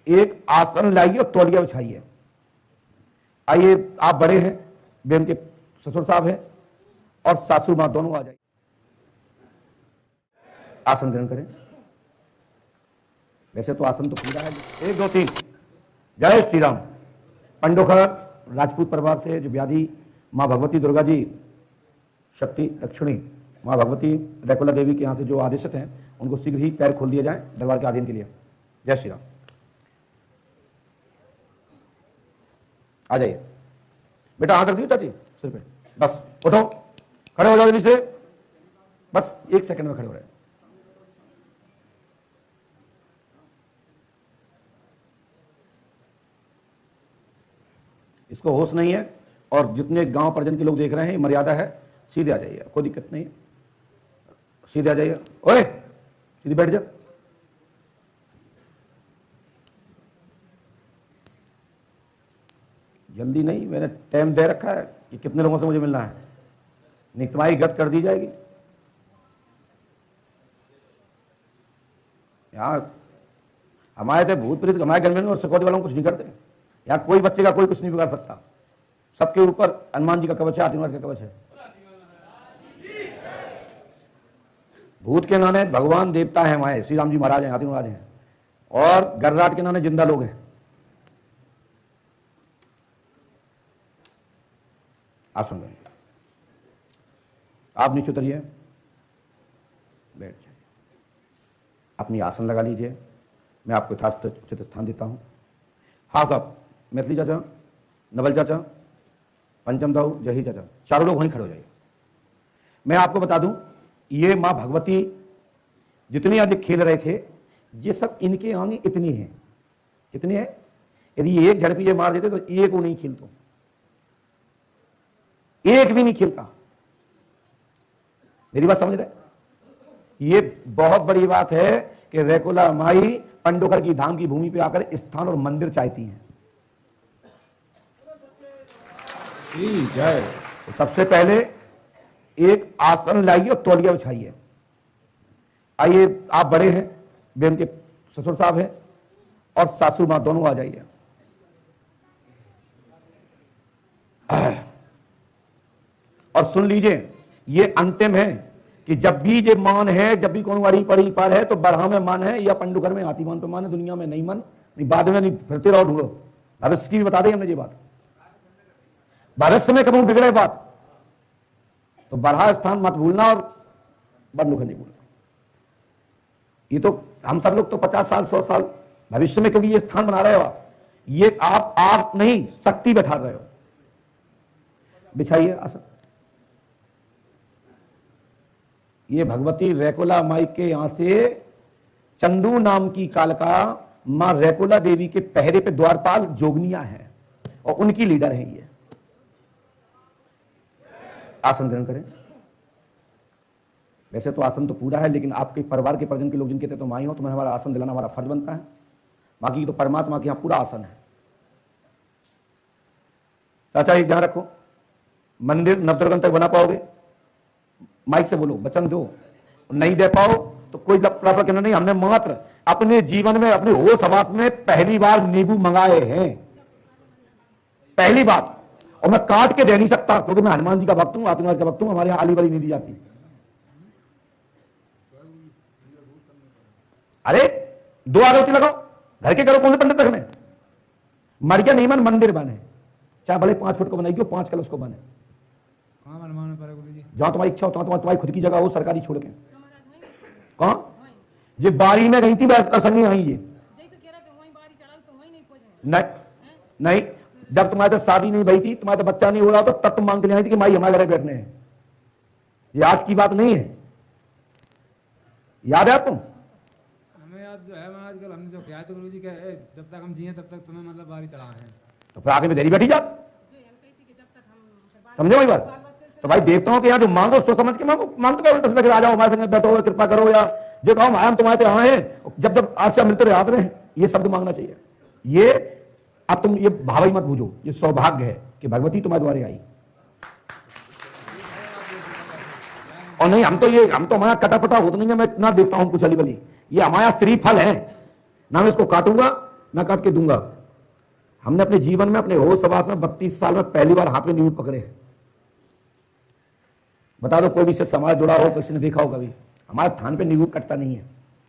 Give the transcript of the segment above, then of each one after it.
एक आसन लाइए और तौलिया बिछाइए। आइए, आप बड़े हैं, बेन के ससुर साहब हैं और सासू मां दोनों आ जाइए। आसन ग्रहण करें। वैसे तो आसन तो पूरा है। 1 2 3 जय श्री राम। पंडोखर राजपूत परिवार से जो व्याधि मां भगवती दुर्गा जी शक्ति दक्षिणी मां भगवती रेकुला देवी के यहाँ से जो आदेशित हैं उनको शीघ्र ही पैर खोल दिए जाएं दरबार के अधीन के लिए। जय श्री राम। आ जाइए बेटा, हाथ रख दियो चाची सिर पे। बस उठो, खड़े हो जाओ जल्दी से। बस 1 सेकंड में खड़े हो रहे। इसको होश नहीं है और जितने गांव परिजन के लोग देख रहे हैं मर्यादा है, सीधे आ जाइए, कोई दिक्कत नहीं है, सीधे आ जाइए। ओए सीधे बैठ जा। जल्दी नहीं, मैंने टाइम दे रखा है कि कितने लोगों से मुझे मिलना है, नहीं तुम्हारी गत कर दी जाएगी। यहाँ हमारे थे भूत प्रेत, हमारे घर में और सिक्योरिटी वालों कुछ नहीं करते। यहाँ कोई बच्चे का कोई कुछ नहीं बिगाड़ सकता। सबके ऊपर हनुमान जी का कवच है, आतिमाज का कवच है। भूत के नाने भगवान देवता हैं हमारे, श्री राम जी महाराज हैं, हाथी महाराज हैं, और गर्राट के नाने जिंदा लोग हैं। आप सुन रहे हैं। आप नीचे उतरिए, बैठ जाइए, अपनी आसन लगा लीजिए। मैं आपको यथास्थ उचित स्थान देता हूं। हाँ साहब, मैथिली चाचा, नवल चाचा, पंचम दाऊ, जही चाचा, चारों लोग वहीं खड़े हो जाइए। मैं आपको बता दूं, ये मां भगवती जितनी अधिक खेल रहे थे, ये सब इनके आगे इतनी है। कितनी है? यदि एक झड़पी ये मार देते तो एक वो नहीं खेलता, एक भी नहीं खेलता। मेरी बात समझ रहे? ये बहुत बड़ी बात है कि रेकुला माई पंडोखर की धाम की भूमि पे आकर स्थान और मंदिर चाहती हैं। तो सबसे पहले एक आसन लाइए और तौलिया बिछाइए। आइए, आप बड़े हैं, बेन के ससुर साहब हैं और सासू मां दोनों आ जाइए। और सुन लीजिए, ये अंतिम है कि जब भी ये मान है, जब भी कौन वारी पड़ी पर है तो बरहा में मान है या पंडुकर में हाथीमान पे मान है, दुनिया में नहीं मन, नहीं बाद में नहीं फिरते रहो ढूंढो। भविष्य की भी बता दें हमने ये बात, भविष्य में कभी बिगड़े बात तो बरहा स्थान मत भूलना और पंडुकर नहीं भूलना। ये तो हम सब लोग तो 50 साल 100 साल भविष्य में, क्योंकि ये स्थान बना रहे हो आप, ये आप नहीं शक्ति बैठा रहे हो। बिछाइए आसन। ये भगवती रेकुला माई के यहां से चंदू नाम की कालका मां रेकुला देवी के पहरे पे द्वारपाल जोगनिया है और उनकी लीडर है ये। आसन ग्रहण करें। वैसे तो आसन तो पूरा है, लेकिन आपके परिवार के परिजन के लोग जिनके थे तो माई हो, तुम्हें हमारा आसन दिलाना हमारा फर्ज बनता है। बाकी तो परमात्मा के यहां पूरा आसन है। चाचा एक ध्यान रखो, मंदिर नवदुर्गन तक बना पाओगे? माइक से बोलो, वचन दो। नहीं दे पाओ तो कोई लफड़ा कहना नहीं। हमने मात्र अपने जीवन में अपने होश हवास में पहली बार नींबू मंगाए हैं, पहली बार। और मैं काट के दे नहीं सकता क्योंकि मैं हनुमान जी का भक्त हूं, आतिमाज का भक्त हूं। हमारे यहां आली बली नहीं दी जाती। अरे 2 आरती लगाओ, घर के करो, कौन से पंडित रखने? मर गया नहीं मन, मंदिर बने, चाहे भले 5 फुट को बनाइए, 5 कलश को बने। जहां तुम्हारी इच्छा हो, तुम्हारी खुद की जगह हो, सरकारी छोड़ के। कहां? ये बारी में गई थी संगी आई ये नहीं, जब तुम्हारे तो शादी नहीं भई थी, तुम्हारे तो बच्चा नहीं हो रहा, तो तब तुम मांग के नहीं आई थी कि माई हमारे घर बैठने हैं। ये आज की बात नहीं है, याद है आपको? हमें याद जो है, आजकल हमने जो किया तो गुरु जी कहे जब तक हम जिए तब तक तुम्हें मतलब बारी चढ़ा है, तो फिर आगे में देरी बैठी जात। समझो भाई बात। तो भाई देवताओं के यहाँ जो मांगो सोच समझ के मांगो, मांगते क्या आ जाओ हमारे संग बैठो, कृपा करो, या जो कहो हम तुम्हारे यहाँ हैं, जब आशा मिलते रहे आते रहे, ये शब्द मांगना चाहिए। ये अब तुम ये भाव मत बूझो, ये सौभाग्य है कि भगवती तुम्हारे द्वारे आई। और नहीं, हम तो हमारा कटापटा होता नहीं है, मैं इतना देता हूं कुछ अली बली। ये हमारा श्रीफल है ना, मैं इसको काटूंगा ना काट के दूंगा। हमने अपने जीवन में, अपने होश हवास में 32 साल में पहली बार हाथ में नींबू पकड़े हैं। बता दो कोई भी इससे समाज जुड़ा हो, किसी ने देखा हो कभी? हमारे थान पे नींबू कटता नहीं है,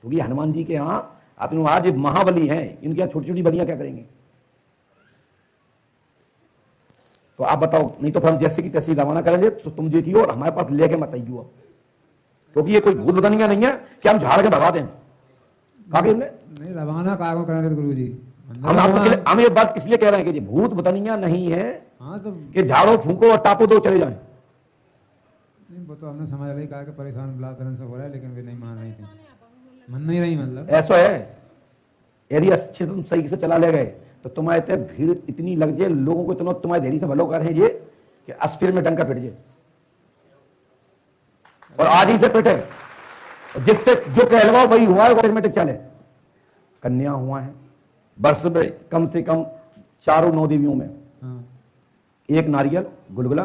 क्योंकि हनुमान जी के यहाँ, आपने आज महाबली हैं, इनके यहाँ छोटी छोटी बलियां क्या करेंगे? तो आप बताओ, नहीं तो फिर हम जैसे की तैसी रवाना करेंगे, तो तुम देखियो और हमारे पास लेके मत आइयो, क्योंकि ये कोई भूत बदनिया नहीं है कि हम झाड़ के भगा दें। कहा हमने नहीं रवाना कागो करेंगे गुरु जी। हम ये बात इसलिए कह रहे हैं कि ये भूत बदनिया नहीं है। हाँ तो कि झाड़ो फूंको और टापो दो चले जाएं। नहीं वो तो हमने समझ रही, कहा कि परेशान ब्लाक करने से हो रहा है, लेकिन वे नहीं मान रही थी, मन नहीं रही मतलब। ऐसा है, यदि अच्छे तुम सही से चला ले गए तो तुम्हारे ते भीड़ इतनी लग जाए, लोगों को इतना तुम्हारे धैर्य से भलो कर रहे कि अस्थिर में डंका पिट जाए और आज ही से पिटे, जिससे जो कहलवा वही हुआ है, ऑटोमेटिक चले। कन्या हुआ है वर्ष में कम से कम 4 9 देवियों में, हाँ। एक नारियल, गुलगुला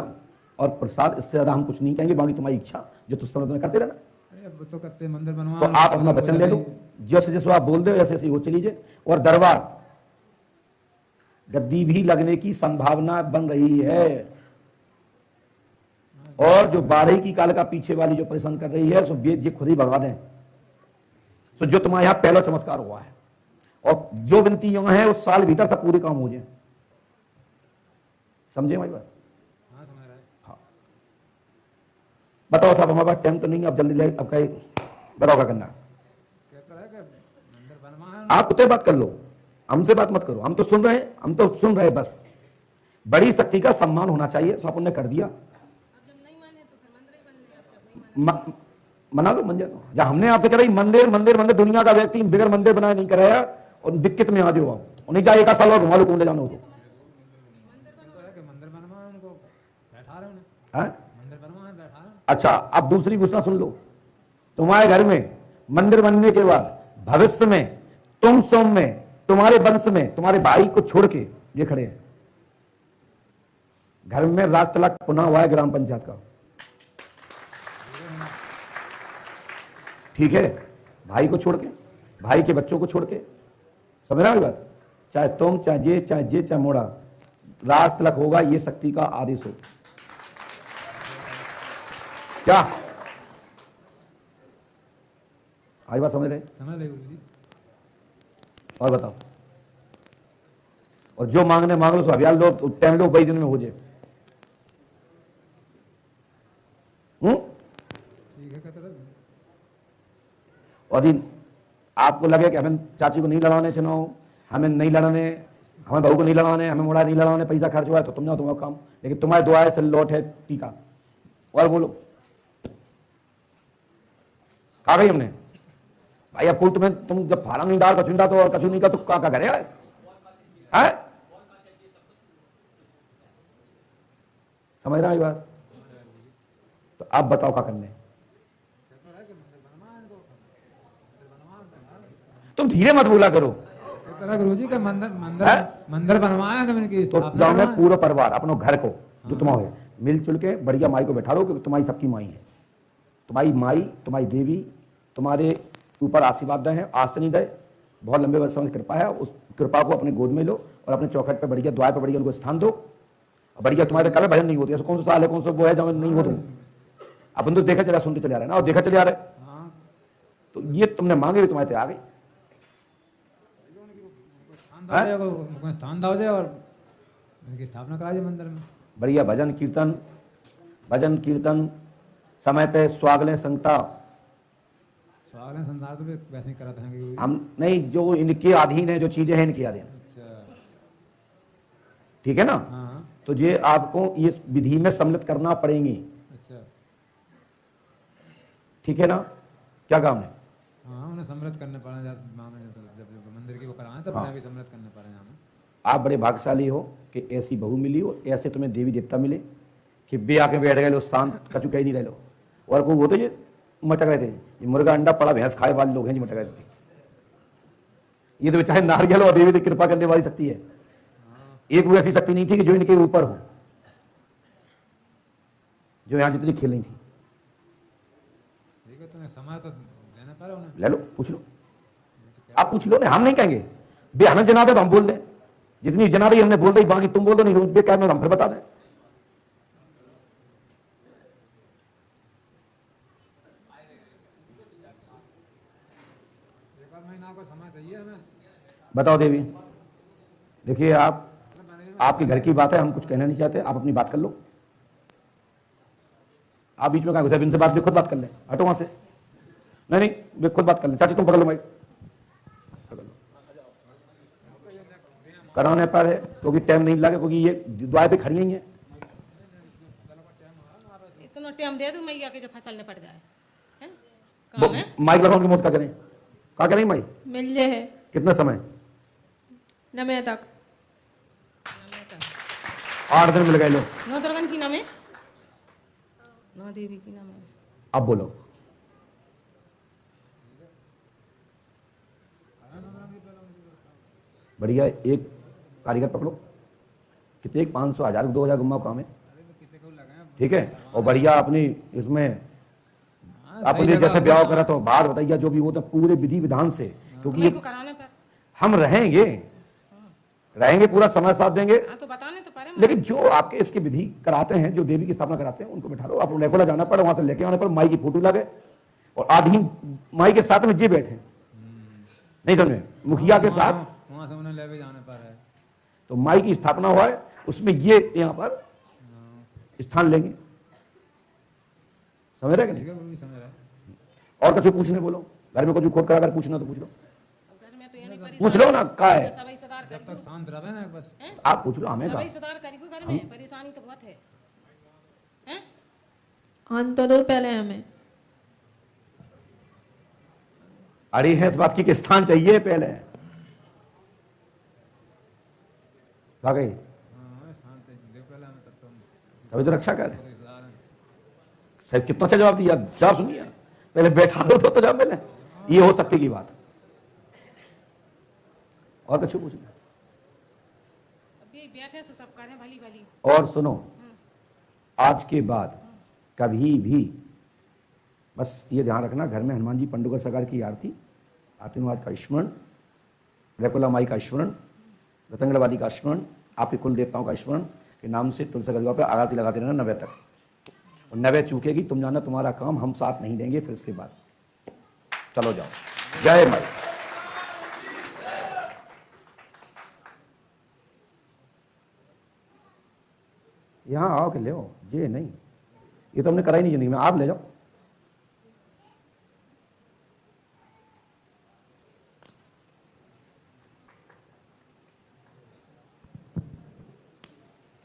और प्रसाद, इससे ज्यादा हम कुछ नहीं कहेंगे। बाकी तुम्हारी इच्छा जो तुम समय करते रहना। अब तो करते मंदिर बनवा, तो आप अपना वचन ले लो, जैसे जैसे आप बोल दो ऐसे ऐसे हो चलीजिए। और दरबार गद्दी भी लगने की संभावना बन रही है, और जो 12 की काल का पीछे वाली जो परेशान कर रही है, सो वेद जी खुद ही भगा दें। सो जो तुम्हारे यहां पहला चमत्कार हुआ है, और जो विनती है उस साल भीतर सब पूरे काम हो जाए। समझे हमारी बात? हाँ समझ रहा है। हाँ बताओ साहब, हमारे पास टाइम तो नहीं है, अब जल्दी ले, अब कहीं बताओ क्या करना है। कहता है कि मंदिर बनवा है, आप उतने बात कर लो, हमसे बात मत करो, हम तो सुन रहे हैं, हम तो सुन रहे हैं बस। बड़ी शक्ति का सम्मान होना चाहिए, तो आपने कर दिया, मना लो, मन जाओ। जब हमने आपसे कह रही मंदिर मंदिर मंदिर, दुनिया का व्यक्ति बिगड़ मंदिर बनाया नहीं कराया, और दिक्कत में आ जाओ आप, नहीं जाए एक साल और घुमा लो, कौन ले जाना हो तो। मंदिर बनवा उनको बैठा रहे हैं? मंदिर बनवा बैठा रहे। अच्छा, अब दूसरी घोषणा सुन लो। तुम्हारे घर में मंदिर बनने के बाद भविष्य में तुम सोम में, तुम्हारे वंश में, तुम्हारे भाई को छोड़ के, ये खड़े हैं घर में, राज तलाक पुनः हुआ है ग्राम पंचायत का, ठीक है? भाई को छोड़ के, भाई के बच्चों को छोड़ के, समझ रहे हो बात? चाहे तुम, चाहे जे, चाहे जे, चाहे मोड़ा, राज तलक होगा, ये शक्ति का आदेश हो। क्या आज बात समझ रहे? समझ रहे गुरु जी। और बताओ, और जो मांगने मांग लो, सो अभियान लो, टाइम लो, 22 दिन में हो जाए। ठीक है कहते रहे। और यदि आपको लगे कि हमें चाची को नहीं लड़ाने चुनाव, हमें नहीं लड़ाने, हमें बहू को नहीं लड़ाने, हमें मोड़ा नहीं लड़ाने, पैसा खर्च हुआ है, तो तुम जाओ, तुम्हारा काम। लेकिन तुम्हारे दुआएं से लौट है टीका। और बोलो, कहा गई हमने भाई, अब कोई तुम्हें, तुम जब फार्म नहीं डाल कचुंडा तो, और कचू नहीं का तो क्या करे है? समझ रहा है बात? तो आप बताओ क्या करने। तुम धीरे मत बोला करो। गुरु जी का मंदिर बनवाया तो जाओ मैं पूरा परिवार, अपने घर को जो तुम्हारे मिलजुल के बढ़िया माई को बैठा लो, क्योंकि तुम्हारी सबकी माई है। तुम्हारी माई, तुम्हारी देवी तुम्हारे ऊपर आशीर्वाद है, आज से नहीं दे, बहुत लंबे वर्ष में कृपा है। उस कृपा को अपने गोद में लो और अपने चौखट पे बढ़िया, द्वार पे बढ़िया उनको स्थान दो। बढ़िया तुम्हारे कल भजन नहीं होती, ऐसा कौन सा साल है, कौन सा वो है जब नहीं हो तुम? अपन तो देखा चला, सुनते चले आ रहे ना, और देखा चले आ रहे। तो ये तुमने मांगे भी तुम्हारे आ गई। स्थान दाव जाए और उनकी स्थापना कराइए मंदिर में। बढ़िया भजन कीर्तन समय पे, स्वागलें संगता, स्वागलें संसार तो वैसे ही कराते हैं हम नहीं, जो इनके अधीन है, जो चीजें हैं इनके अधीन। अच्छा ठीक है ना? हाँ। तो ये आपको ये विधि में सम्मिलित करना पड़ेंगी। अच्छा ठीक है ना? क्या काम है? हाँ, उन्हें सम्मिलित करने पड़े, जब मंदिर की वो कराएं तब उन्हें भी सम्मिलित करने पड़े हमें। आप बड़े भाग्यशाली हो कि ऐसी बहू मिली हो, ऐसे तुम्हें देवी देवता मिले कि बे आके बैठ गए लो, शांत कचू कहीं नहीं रह लो। और कोई वो तो ये मटक रहे थे, ये मुर्गा अंडा पड़ा भैंस खाए वाले लोग हैं जी, मटक रहे थे। ये तो चाहे नारियल और देवी की कृपा करने वाली शक्ति है। एक वो ऐसी शक्ति नहीं थी कि जो इनके ऊपर हो, जो यहां जितनी खेल नहीं थी। ठीक है, तुम्हें समय तो देना पड़ा उन्हें। ले लो, पूछ लो, आप पूछ लो ना, हम नहीं कहेंगे। हमें जना दे तो हम बोल दें, जितनी जना रही हमने बोल दी, बाकी तुम बोल दो, नहीं तो बेकार में हम फिर बता दें। एक आध महीना को समय चाहिए हमें। बताओ देवी, देखिए आपके घर की बात है, हम कुछ कहना नहीं चाहते, आप अपनी बात कर लो। आप बीच में कहा घुसे, इनसे बात भी खुद बात कर ले, हटो वहां से। नहीं नहीं, वे खुद बात कर ले। चाची तुम पकड़ लो माइक, कराने पर है क्योंकि टाइम नहीं लगे, क्योंकि ये द्वार पे खड़ी ही है। इतना टाइम दे दूं मैया के जो फसल न पड़ जाए, हैं? काम है? माइक लगाओ कि मुझका करें, क्या करें माइक? मिल ले है कितना समय? 9 तक। 8 दिन मिल गए लो। 9 दुर्गन की नाम है, 9 देवी की नाम है। अब बोलो। बढ़िया, एक कारीगर पकड़ो, कितने 500 1000 2000 गुम्मा काम है, ठीक है। और बढ़िया अपनी इसमें अपने जैसे ब्याह करा तो बात बताइए, जो भी वो तो पूरे विधि विधान से, क्योंकि ये को कराने पर हम रहेंगे पूरा समय साथ देंगे। हाँ तो बताने तो पारे। लेकिन जो आपके इसकी विधि कराते हैं, जो देवी की स्थापना कराते हैं, उनको बैठा लो। आप रेकोला जाना पड़े, वहां से लेके आने पर माई की फोटो लगे और आधी माई के साथ में जी बैठे, नहीं समझे, मुखिया के साथ वहां से उन्हें लेके जाने पर है तो माई की स्थापना हुआ है, उसमें ये यहाँ पर स्थान लेंगे, समझ रहे कि नहीं? ठीक है, वो भी समझ रहा है। और कुछ पूछने बोलो, घर में कुछ खोद कर अगर पूछना तो पूछ लो, घर में तो ये नहीं पूछ लो ना, का है सभी सुधार जब करी तक शांत रहे ना बस। आप पूछ लो, हमें सभी कहा सुधार करी को घर में परेशानी तो बहुत है, हैं? आन तो दो पहले हमें। अड़ी है इस बात की कि स्थान चाहिए पहले, क्या गई हाँ, स्थान तो देव पहले हमें, तब तो तभी तो रक्षा करे। हम सुधार हैं। साहब कितना अच्छा जवाब दिया, जवाब सुनिए, पहले बैठा लो तो जवाब मिले, ये हो सकती की बात। और कुछ पूछना? अभी बैठे सो सब करें भली भली। और सुनो, आज के बाद कभी भी बस ये ध्यान रखना, घर में हनुमान जी पंडुगर सरकार की आरती, आतिनवाज का स्मरण, रेकुला माई का स्मरण, रतंगड़ वाली का स्मरण, आपके कुल देवताओं का स्मरण के नाम से तुलसी गढ़वा पे आरती लगाते रहना 90 तक। और 90 चूकेगी तुम जाना, तुम्हारा काम हम साथ नहीं देंगे फिर इसके बाद। चलो जाओ, जय माई। यहाँ आओ के ले आओ, ये नहीं, ये तो हमने करा ही नहीं जिंदगी में, आप ले जाओ।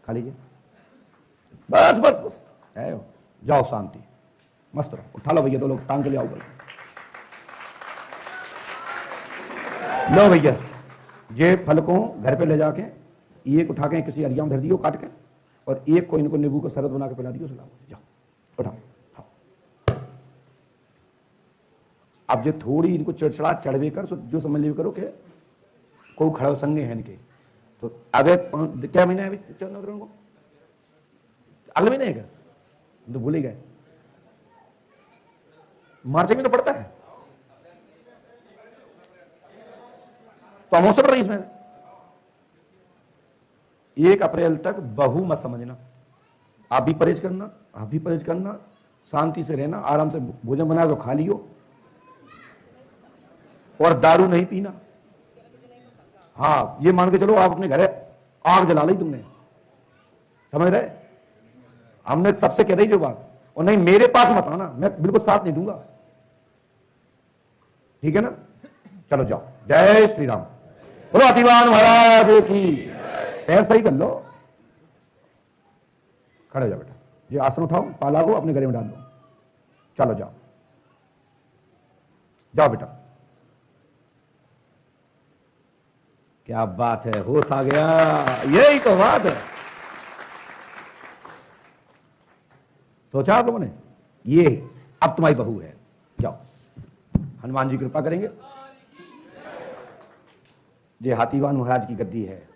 खा लीजिए, बस बस बस, है हो। जाओ शांति, मस्त रहो। उठा लो भैया, 2 लोग टांग के ले आओ भाई। लो भैया, ये फल को घर पे ले जाके एक उठा के किसी अरिया में धर दियो काट के, और एक को इनको नींबू का शरबत बना के पिला दियो, सुलाओ। जाओ उठाओ, खाओ। अब जो थोड़ी इनको चिड़चिड़ा चढ़वे कर, जो समझ ले करो कि कोई खड़ा संगे है इनके, तो अबे क्या महीना है अभी चंद्र को, अगले महीने है क्या, तो भूल ही गए, मार्च में तो पड़ता है, तो अमावस्या पड़ रही इसमें। 1 अप्रैल तक बहू मत समझना, आप भी परहेज करना, आप भी परहेज करना, शांति से रहना, आराम से भोजन बना तो खा लियो, और दारू नहीं पीना। हाँ, ये मान के चलो आप अपने घर आग जला ली तुमने, समझ रहे, हमने सबसे कह दी जो बात, और नहीं मेरे पास मत आना, मैं बिल्कुल साथ नहीं दूंगा, ठीक है ना? चलो जाओ, जय श्री राम। बोलो अतिवान महाराज की। पैर सही कर लो, खड़े हो जाओ बेटा, ये आसन उठाओ, पाला को अपने गले में डाल दो, चलो जाओ, जाओ बेटा। क्या बात है, होश आ गया, यही तो बात है। सोचा आप लोगों ने, ये अब तुम्हारी बहू है, जाओ, हनुमान जी कृपा करेंगे। ये हाथीवान महाराज की गद्दी है,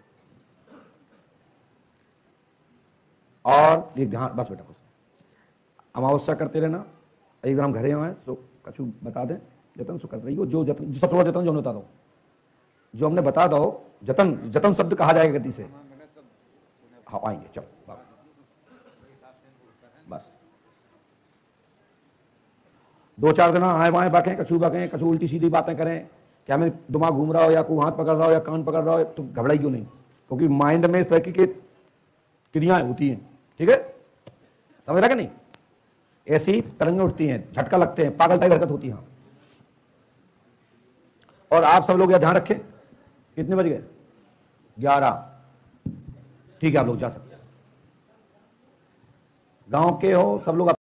और एक ध्यान, बस बेटा कुछ अमावस्या करते रहना। एक हम घरे आए तो कछु बता दें, जतन सो करते रहिए, जो जतन, सबसे बड़ा जतन जो बता दो, जो हमने बता दो, जतन जतन शब्द कहा जाएगा गति से। हाँ आएंगे, चलो बस 2-4 दिन आए बाएं बकें, कछु उल्टी सीधी बातें करें, क्या मेरे दिमाग घूम रहा हो या कोई हाथ पकड़ रहा हो या कान पकड़ रहा हो, तो घबराई क्यों नहीं, क्योंकि माइंड में इस तरह की क्रियाएं होती हैं, ठीक है, समझ रहा कि नहीं। ऐसी तरंगें उठती हैं, झटका लगते हैं, पागल टाइप हरकत होती है। और आप सब लोग यह ध्यान रखें, कितने बज गए? 11। ठीक है, आप लोग जा सकते हैं। गांव के हो सब लोग।